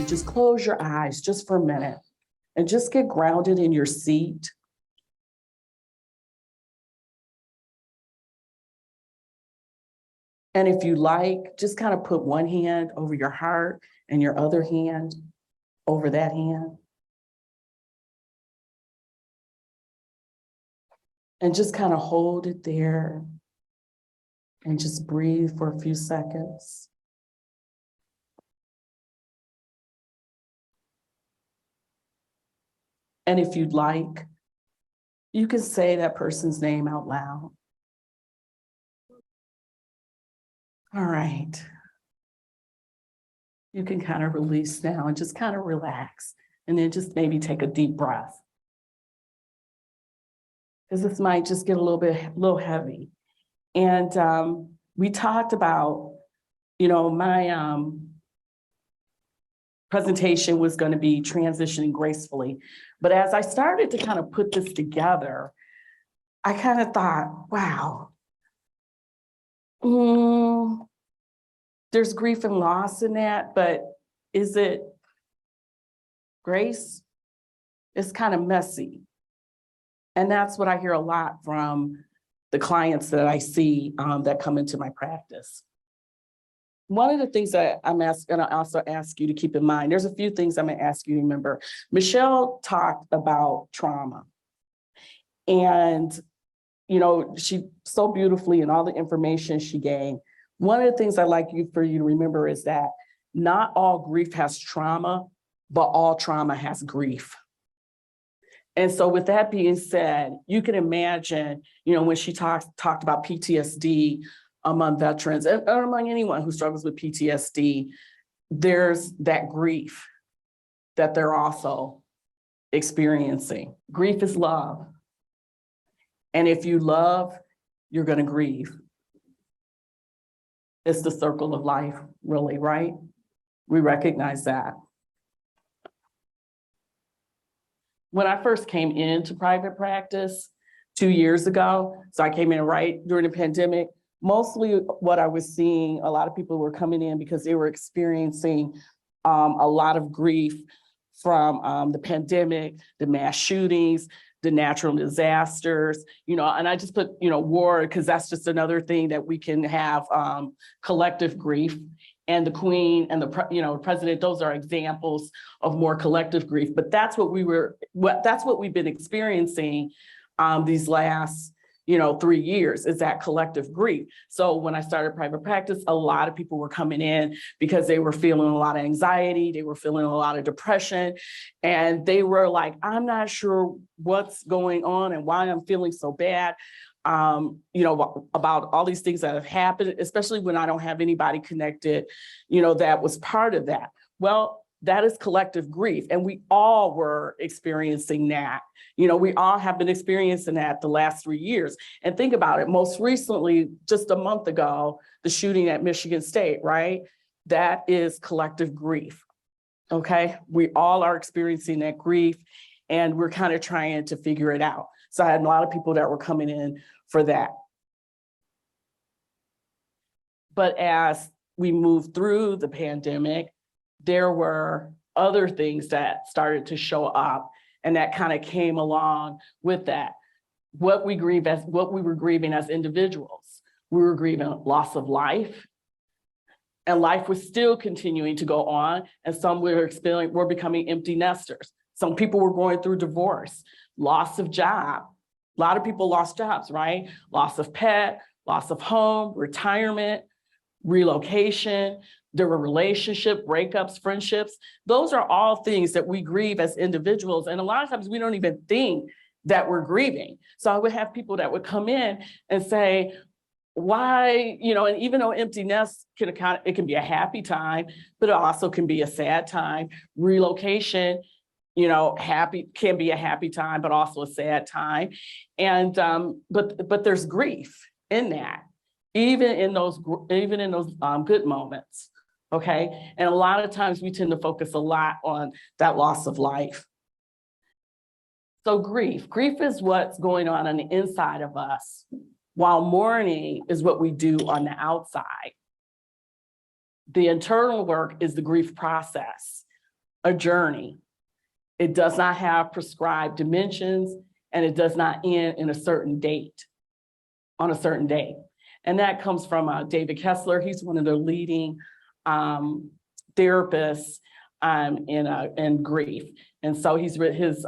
just close your eyes just for a minute and just get grounded in your seat. And if you like, just kind of put one hand over your heart and your other hand over that hand. And just kind of hold it there and just breathe for a few seconds. And if you'd like, you can say that person's name out loud. All right. You can kind of release now and just kind of relax, and then just maybe take a deep breath, because this might just get a little heavy. And we talked about, my presentation was going to be transitioning gracefully. But as I started to kind of put this together, I kind of thought, wow, there's grief and loss in that, but is it grace? It's kind of messy. And that's what I hear a lot from the clients that I see that come into my practice. One of the things that I'm going to also ask you to keep in mind, there's a few things I'm going to ask you to remember. Michelle talked about trauma. And, she so beautifully, and all the information she gave. One of the things I'd like for you to remember is that not all grief has trauma, but all trauma has grief. And so with that being said, you can imagine, when she talked about PTSD among veterans and among anyone who struggles with PTSD, there's that grief that they're also experiencing. Grief is love. And if you love, you're going to grieve. It's the circle of life, really, right? We recognize that. When I first came into private practice 2 years ago, so I came in right during the pandemic, mostly what I was seeing, a lot of people were coming in because they were experiencing a lot of grief from the pandemic, the mass shootings, the natural disasters, and I just put, war, because that's just another thing that we can have collective grief. And the Queen and the President, those are examples of more collective grief. But that's what we've been experiencing these last 3 years, is that collective grief. So when I started private practice, a lot of people were coming in because they were feeling a lot of anxiety, they were feeling a lot of depression, and they were like, I'm not sure what's going on and why I'm feeling so bad. About all these things that have happened, especially when I don't have anybody connected, that was part of that. Well, that is collective grief. And we all were experiencing that. We all have been experiencing that the last 3 years. And think about it, most recently, just a month ago, the shooting at Michigan State, right? That is collective grief, okay? We all are experiencing that grief, and we're kind of trying to figure it out. So I had a lot of people that were coming in for that. But as we moved through the pandemic, there were other things that started to show up, and that kind of came along with that. What we were grieving as individuals. We were grieving loss of life, and life was still continuing to go on, and some were becoming empty nesters. Some people were going through divorce, loss of job. A lot of people lost jobs, right? Loss of pet, loss of home, retirement, relocation. There were relationship breakups, friendships. Those are all things that we grieve as individuals. And a lot of times we don't even think that we're grieving. So I would have people that would come in and say, why, and even though empty nest it can be a happy time, but it also can be a sad time. Relocation, can be a happy time, but also a sad time. And but there's grief in that, even in those good moments. Okay. And a lot of times we tend to focus a lot on that loss of life. So grief is what's going on the inside of us, while mourning is what we do on the outside. The internal work is the grief process. a journey. It does not have prescribed dimensions, and it does not end in a certain date, on a certain day. And that comes from David Kessler. He's one of the leading therapists in grief. And so he's written his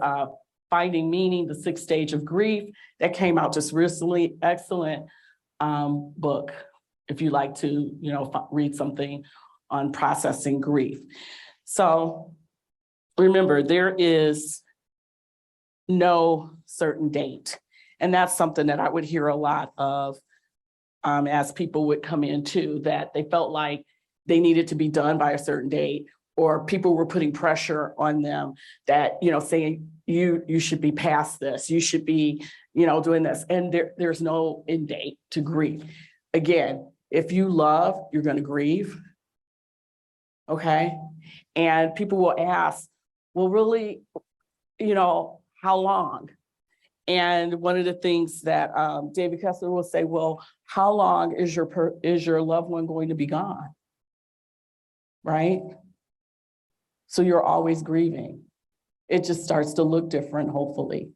Finding Meaning, the 6th Stage of Grief, that came out just recently. Excellent book, if you like to, read something on processing grief. So remember, there is no certain date. And that's something that I would hear a lot of as people would come in too, that they felt like they needed to be done by a certain date, or people were putting pressure on them that, saying you should be past this, you should be, doing this. And there's no end date to grief. Again, if you love, you're going to grieve. Okay. And people will ask, well, really, how long? And one of the things that David Kessler will say, well, how long is your loved one going to be gone? Right? So you're always grieving. It just starts to look different, hopefully.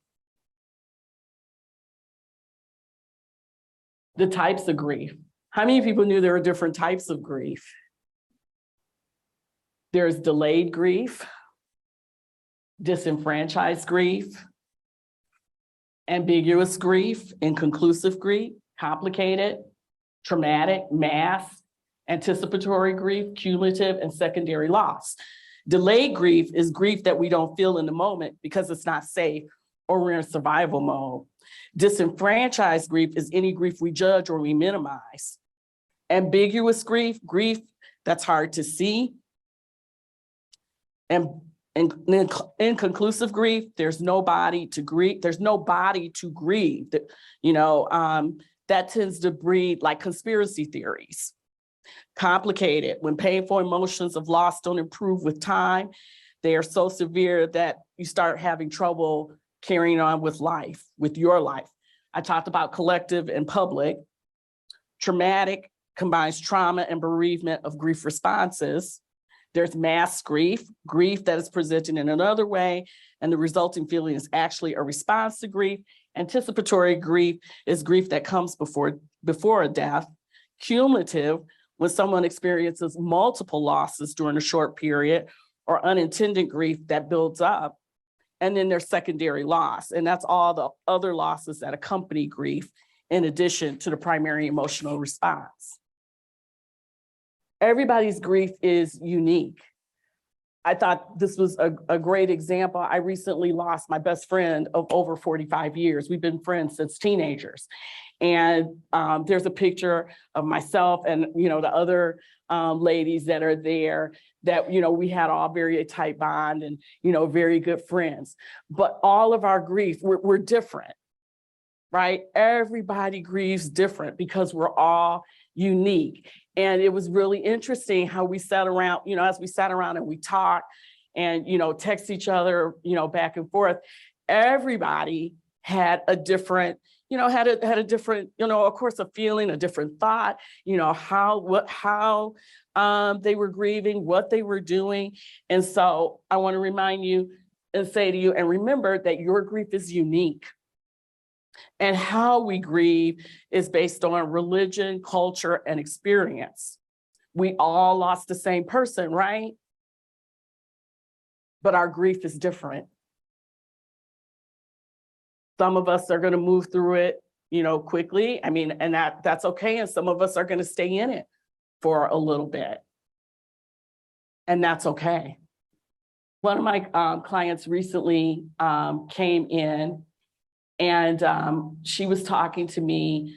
The types of grief. How many people knew there were different types of grief? There's delayed grief, disenfranchised grief, ambiguous grief, inconclusive grief, complicated, traumatic, mass, anticipatory grief, cumulative, and secondary loss. Delayed grief is grief that we don't feel in the moment because it's not safe or we're in survival mode. Disenfranchised grief is any grief we judge or we minimize. Ambiguous grief, grief that's hard to see. And inconclusive grief, there's nobody to grieve. There's nobody to grieve. That tends to breed like conspiracy theories. Complicated, when painful emotions of loss don't improve with time, they are so severe that you start having trouble carrying on with life, with your life. I talked about collective and public. Traumatic combines trauma and bereavement of grief responses. There's mass grief, grief that is presented in another way, and the resulting feeling is actually a response to grief. Anticipatory grief is grief that comes before a death. Cumulative, when someone experiences multiple losses during a short period, or unintended grief that builds up. And then there's secondary loss, and that's all the other losses that accompany grief in addition to the primary emotional response. Everybody's grief is unique. I thought this was a great example. I recently lost my best friend of over 45 years. We've been friends since teenagers. And there's a picture of myself and, the other ladies that are there that, we had all very tight bond and, very good friends. But all of our grief, we're different, right? Everybody grieves different because we're all unique. And it was really interesting how we sat around, as we sat around and we talked and, text each other, back and forth, everybody had a different, had a different, of course, a feeling, a different thought, how they were grieving, what they were doing. And so I want to remind you and say to you, and remember that your grief is unique. And how we grieve is based on religion, culture, and experience. We all lost the same person, right? But our grief is different. Some of us are going to move through it, quickly. And that's okay. And some of us are going to stay in it for a little bit. And that's okay. One of my clients recently came in, and she was talking to me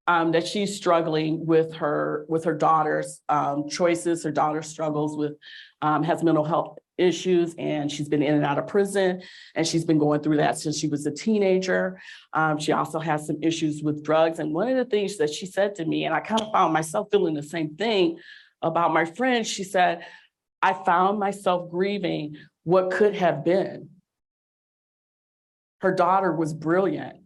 that she's struggling with her daughter's choices. Her daughter struggles with, has mental health issues, and she's been in and out of prison, and she's been going through that since she was a teenager. She also has some issues with drugs. And one of the things that she said to me, and I kind of found myself feeling the same thing about my friend, she said, I found myself grieving what could have been. Her daughter was brilliant,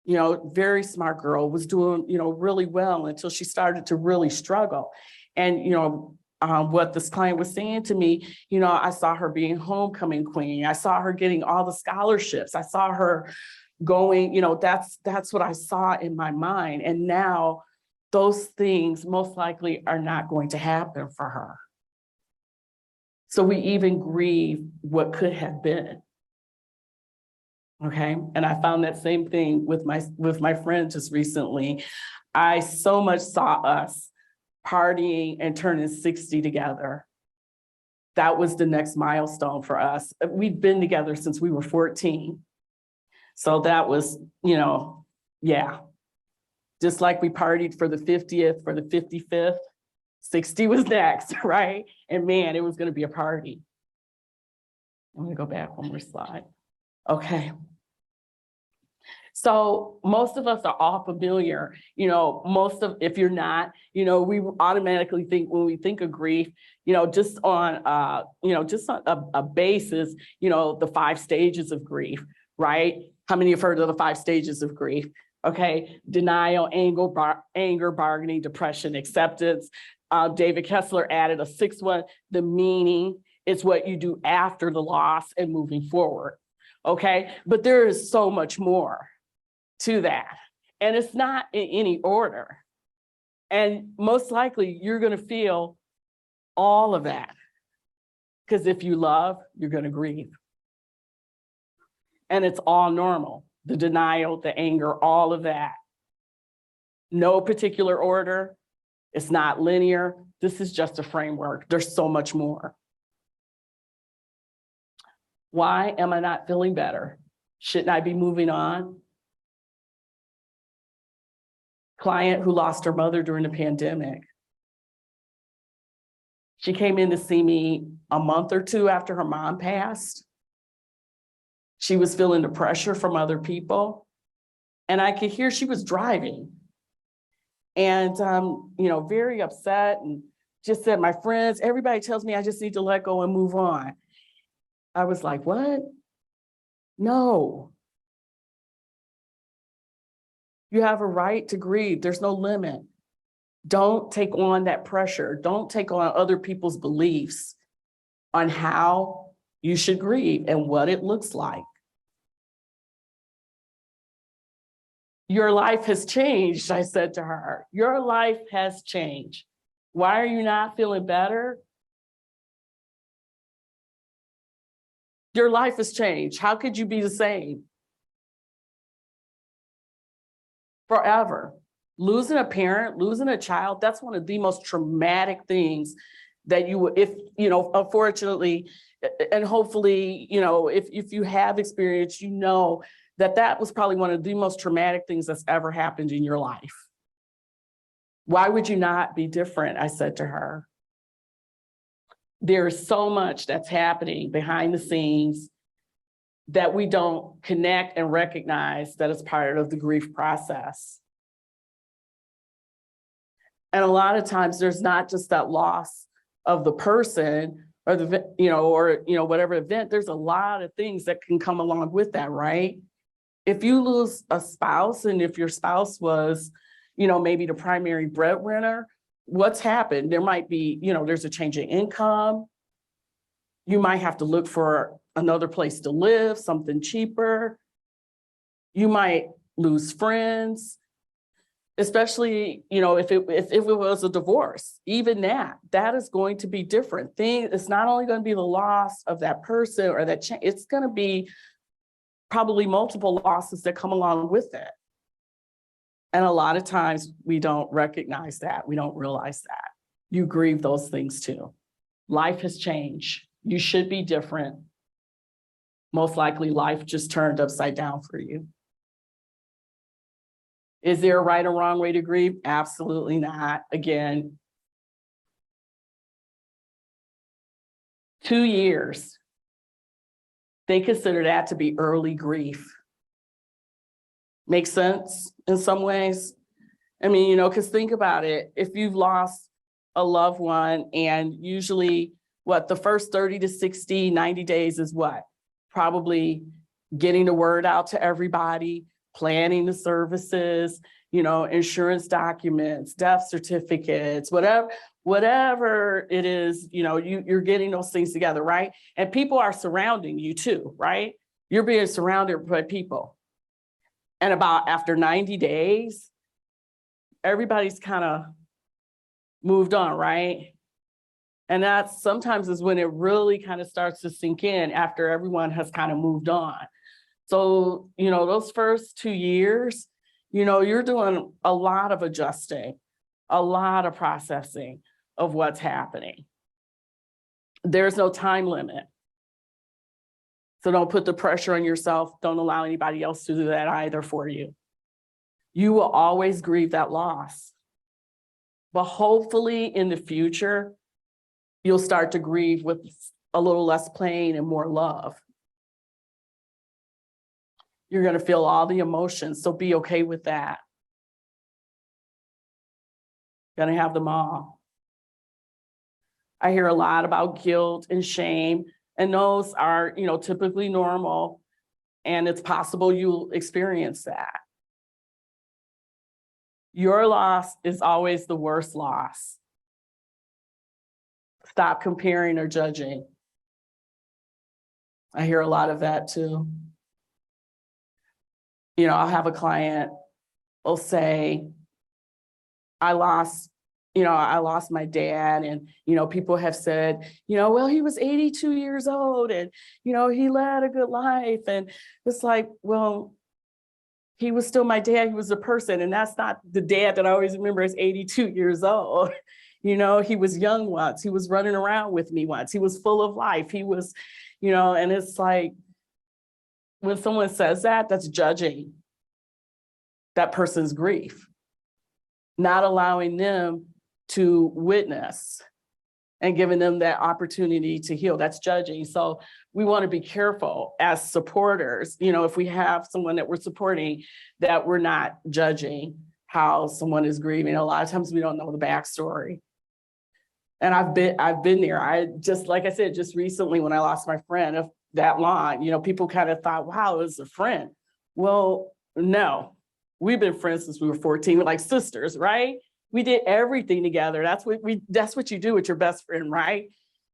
very smart girl, was doing, really well until she started to really struggle. And, what this client was saying to me, I saw her being homecoming queen. I saw her getting all the scholarships. I saw her going, that's what I saw in my mind. And now those things most likely are not going to happen for her. So we even grieve what could have been. Okay. And I found that same thing with my friend just recently. I so much saw us partying and turning 60 together. That was the next milestone for us. We'd been together since we were 14. So that was, yeah. Just like we partied for the 50th, for the 55th, 60 was next, right? And man, it was going to be a party. I'm going to go back one more slide. Okay. So most of us are all familiar, if you're not, we automatically think when we think of grief, just on a basis, the 5 stages of grief, right? How many have heard of the 5 stages of grief? Okay. Denial, anger, bargaining, depression, acceptance. David Kessler added a 6th one, the meaning. It's what you do after the loss and moving forward. Okay. But there is so much more to that. And it's not in any order. And most likely you're going to feel all of that. Because if you love, you're going to grieve. And it's all normal. The denial, the anger, all of that. No particular order. It's not linear. This is just a framework. There's so much more. Why am I not feeling better? Shouldn't I be moving on? Client who lost her mother during the pandemic. She came in to see me a month or 2 after her mom passed. She was feeling the pressure from other people. And I could hear she was driving. And, very upset and just said, my friends, everybody tells me I just need to let go and move on. I was like, what? No. You have a right to grieve. There's no limit. Don't take on that pressure. Don't take on other people's beliefs on how you should grieve and what it looks like. Your life has changed, I said to her. Your life has changed. Why are you not feeling better? Your life has changed. How could you be the same? Forever. Losing a parent, losing a child, that's one of the most traumatic things that unfortunately, and hopefully, if you have experienced, that was probably one of the most traumatic things that's ever happened in your life. Why would you not be different? I said to her. There is so much that's happening behind the scenes that we don't connect and recognize that is part of the grief process. And a lot of times there's not just that loss of the person or whatever event, there's a lot of things that can come along with that, right? If you lose a spouse and if your spouse was, maybe the primary breadwinner, what's happened? There might be, there's a change in income. You might have to look for another place to live, something cheaper. You might lose friends, especially, if it was a divorce. Even that is going to be different. It's not only going to be the loss of that person or that change, it's going to be probably multiple losses that come along with it. And a lot of times we don't recognize that. We don't realize that. You grieve those things too. Life has changed. You should be different. Most likely life just turned upside down for you. Is there a right or wrong way to grieve? Absolutely not. Again, 2 years. They consider that to be early grief. Makes sense in some ways? I mean, because think about it. If you've lost a loved one and usually the first 30 to 60, 90 days is what? Probably getting the word out to everybody, planning the services, you know, insurance documents, death certificates, whatever it is, you know, you're getting those things together, right? And people are surrounding you too, right? You're being surrounded by people. And about after 90 days, everybody's kind of moved on, right? And that sometimes is when it really kind of starts to sink in after everyone has kind of moved on. So, you know, those first 2 years, you know, you're doing a lot of adjusting, a lot of processing of what's happening. There's no time limit. So don't put the pressure on yourself. Don't allow anybody else to do that either for you. You will always grieve that loss. But hopefully in the future, you'll start to grieve with a little less pain and more love. You're going to feel all the emotions, so be okay with that. Going to have them all. I hear a lot about guilt and shame, and those are, you know, typically normal, and it's possible you'll experience that. Your loss is always the worst loss. Stop comparing or judging. I hear a lot of that too. You know, I'll have a client will say, I lost my dad, and, you know, people have said, you know, well, he was 82 years old and, you know, he led a good life. And it's like, well, he was still my dad. He was a person. And that's not the dad that I always remember as 82 years old. You know, he was young once. He was running around with me once. He was full of life. He was, you know, and it's like, when someone says that, that's judging that person's grief, not allowing them to witness and giving them that opportunity to heal. That's judging. So we want to be careful as supporters, you know, if we have someone that we're supporting, that we're not judging how someone is grieving. A lot of times we don't know the backstory. And I've been there. I just, like I said, just recently when I lost my friend of that long, you know, people kind of thought, wow, it was a friend. Well, no, we've been friends since we were 14, we're like sisters, right? We did everything together. That's what you do with your best friend, right?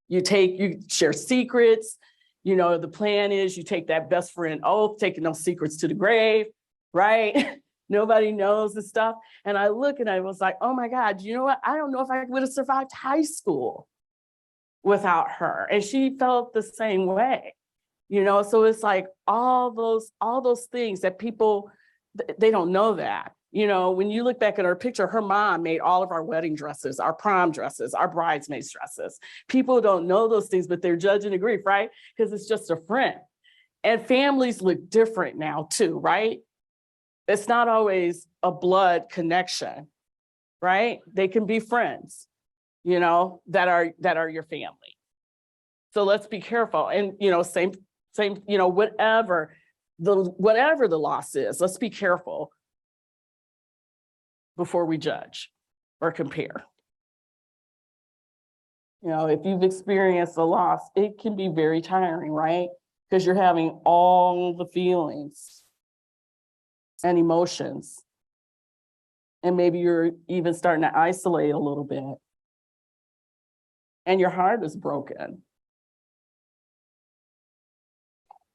You share secrets. You know, the plan is you take that best friend oath, taking those secrets to the grave, right? Nobody knows the stuff. And I look and I was like, oh my God, you know what? I don't know if I would have survived high school without her. And she felt the same way, you know? So it's like all those things that people, they don't know that. You know, when you look back at her picture, her mom made all of our wedding dresses, our prom dresses, our bridesmaids dresses. People don't know those things, but they're judging the grief, right? Because it's just a friend. And families look different now too, right? It's not always a blood connection, right? They can be friends, you know, that are your family. So let's be careful. And, you know, same, you know, whatever the loss is, let's be careful before we judge or compare. You know, if you've experienced a loss, it can be very tiring, right? Because you're having all the feelings and emotions. And maybe you're even starting to isolate a little bit. And your heart is broken.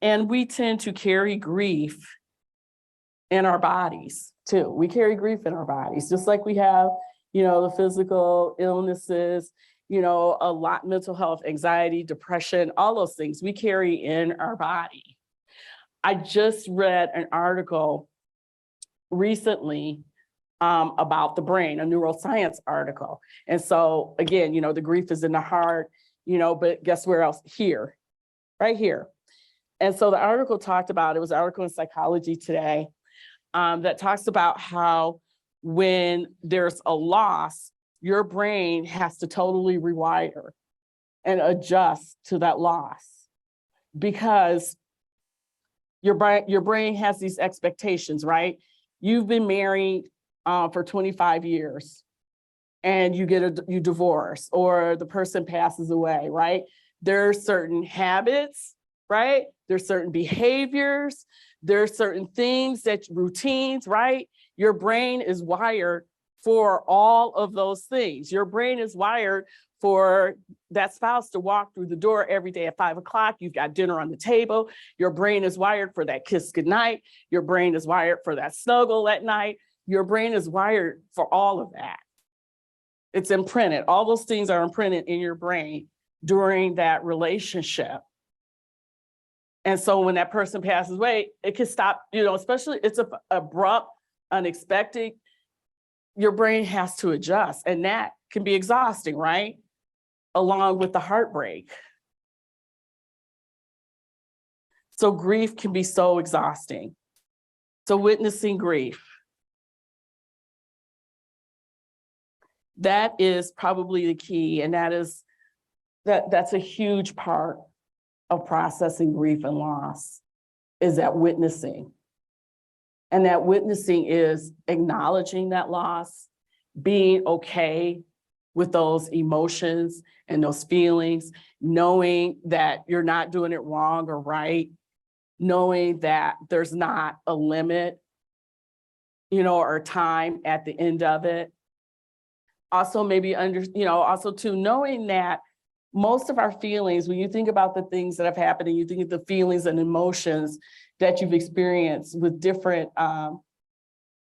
And we tend to carry grief in our bodies too. We carry grief in our bodies, just like we have, you know, the physical illnesses, you know, a lot, mental health, anxiety, depression, all those things we carry in our body. I just read an article recently about the brain, a neuroscience article. And so again, you know, the grief is in the heart, you know, but guess where else? Here, right here. And so the article talked about, it was an article in Psychology Today that talks about how when there's a loss, your brain has to totally rewire and adjust to that loss, because your brain has these expectations, right? You've been married for 25 years and you divorce, or the person passes away, right? There are certain habits, right? there's certain behaviors, there's certain things routines, right? Your brain is wired for all of those things. Your brain is wired for that spouse to walk through the door every day at 5 o'clock. You've got dinner on the table. Your brain is wired for that kiss goodnight. Your brain is wired for that snuggle at night. Your brain is wired for all of that. It's imprinted. All those things are imprinted in your brain during that relationship. And so when that person passes away, it can stop, especially it's abrupt, unexpected. Your brain has to adjust, and that can be exhausting, right? Along with the heartbreak. So grief can be so exhausting. So witnessing grief. That is probably the key, and that's a huge part of processing grief and loss, is that witnessing. And that witnessing is acknowledging that loss, being okay with those emotions and those feelings, knowing that you're not doing it wrong or right, knowing that there's not a limit, or time at the end of it. Also maybe also too, knowing that most of our feelings, when you think about the things that have happened and you think of the feelings and emotions that you've experienced with different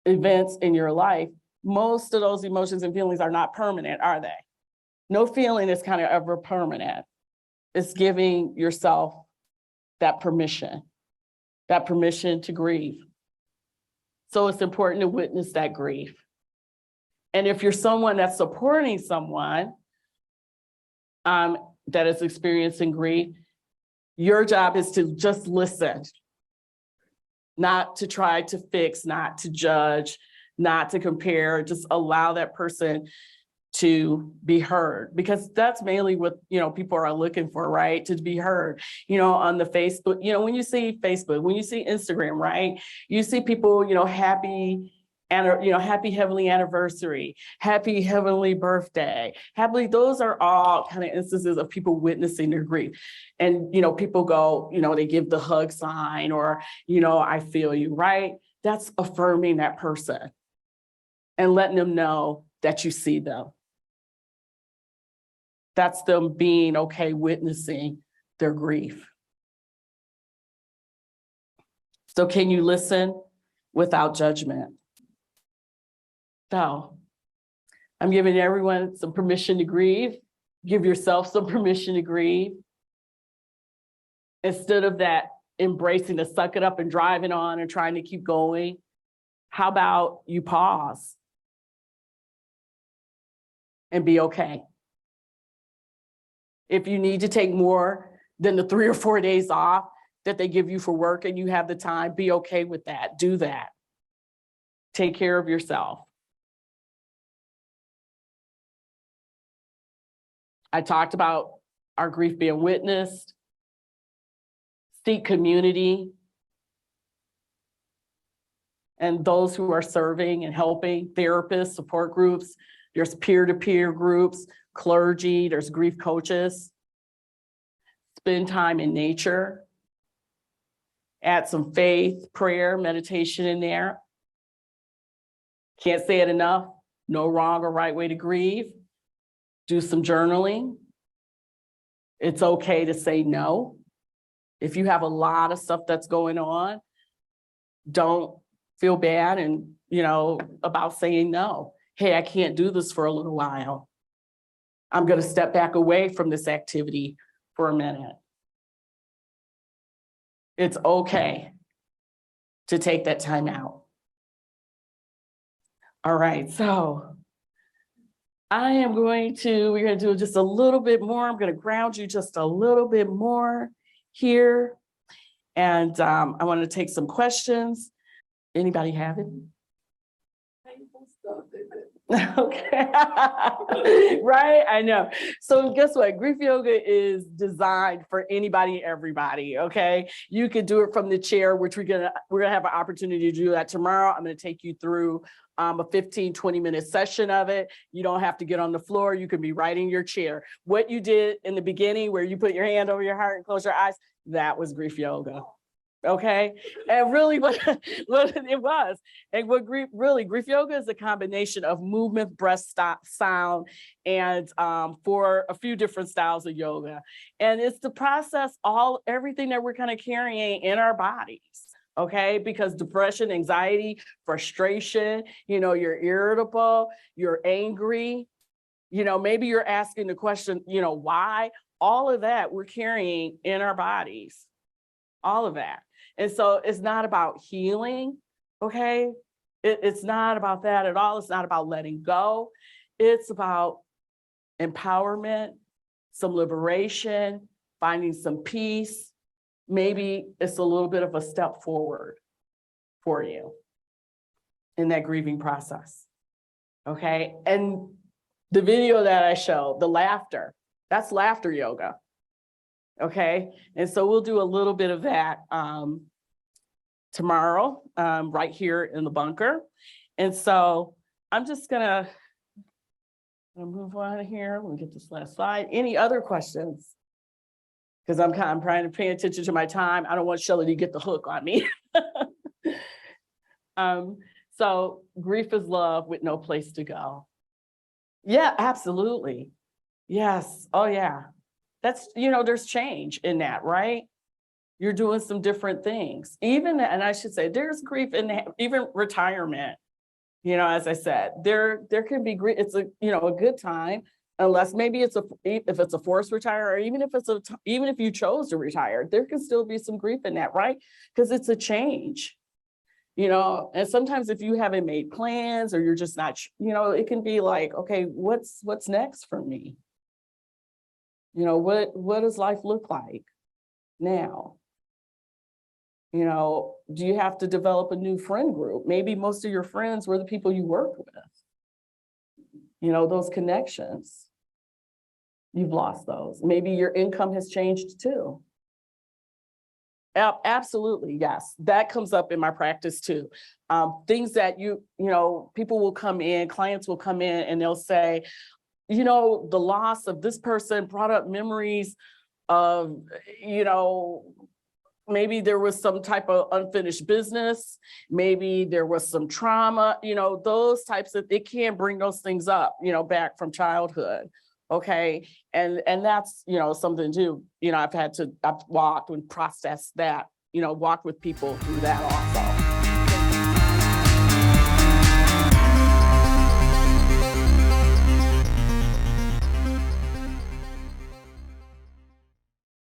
events in your life, most of those emotions and feelings are not permanent, are they? No feeling is kind of ever permanent. It's giving yourself that permission to grieve. So it's important to witness that grief. And if you're someone that's supporting someone that is experiencing grief, your job is to just listen, not to try to fix, not to judge, not to compare, just allow that person to be heard, because that's mainly what people are looking for, right? To be heard. On the Facebook, when you see Facebook, when you see Instagram, right? You see people, happy heavenly anniversary, happy heavenly birthday, happily. Those are all kind of instances of people witnessing their grief. And, people go, they give the hug sign or, I feel you, right? That's affirming that person and letting them know that you see them. That's them being okay witnessing their grief. So can you listen without judgment? So I'm giving everyone some permission to grieve. Give yourself some permission to grieve. Instead of that embracing to suck it up and driving on and trying to keep going, how about you pause and be okay? If you need to take more than the 3 or 4 days off that they give you for work and you have the time, be okay with that. Do that. Take care of yourself. I talked about our grief being witnessed. Seek community and those who are serving and helping, therapists, support groups. There's peer-to-peer groups, clergy, there's grief coaches. Spend time in nature. Add some faith, prayer, meditation in there. Can't say it enough. No wrong or right way to grieve. Do some journaling. It's okay to say no. If you have a lot of stuff that's going on, don't feel bad and, about saying no. Hey, I can't do this for a little while. I'm going to step back away from this activity for a minute. It's okay to take that time out. All right, so we're going to do just a little bit more. I'm going to ground you just a little bit more here. And I want to take some questions. Anybody have it? Okay. Right? I know. So guess what? Grief yoga is designed for anybody and everybody. Okay. You could do it from the chair, which we're gonna have an opportunity to do that tomorrow. I'm gonna take you through a 15-20 minute session of it. You don't have to get on the floor. You can be right in your chair. What you did in the beginning, where you put your hand over your heart and close your eyes, that was grief yoga. Okay. And really what it was, and what grief yoga is a combination of movement, breath, stop, sound, and for a few different styles of yoga. And it's to process everything that we're kind of carrying in our bodies. Okay, because depression, anxiety, frustration, you're irritable, you're angry, maybe you're asking the question, why? All of that we're carrying in our bodies, all of that. And so it's not about healing, okay? It's not about that at all. It's not about letting go. It's about empowerment, some liberation, finding some peace. Maybe it's a little bit of a step forward for you in that grieving process, okay? And the video that I showed, the laughter, that's laughter yoga. Okay, and so we'll do a little bit of that tomorrow, right here in the bunker. And so I'm just gonna move on here. Let me get this last slide. Any other questions? Because I'm trying to pay attention to my time. I don't want Shelley to get the hook on me. So grief is love with no place to go. Yeah, absolutely. Yes. Oh, yeah. That's, there's change in that, right? You're doing some different things. And I should say, there's grief in even retirement. As I said, there can be grief. It's a good time, unless maybe if it's a forced retire, or even if you chose to retire, there can still be some grief in that, right? Because it's a change. And sometimes if you haven't made plans, or you're just not, it can be like, okay, what's next for me? What does life look like now? Do you have to develop a new friend group? Maybe most of your friends were the people you worked with. Those connections, you've lost those. Maybe your income has changed too. Absolutely, yes. That comes up in my practice too. Things that people will come in, clients will come in and they'll say, the loss of this person brought up memories of, maybe there was some type of unfinished business, maybe there was some trauma, those types of, it can bring those things up, back from childhood. Okay. And that's, something too, I've walked and processed that, walked with people through that also.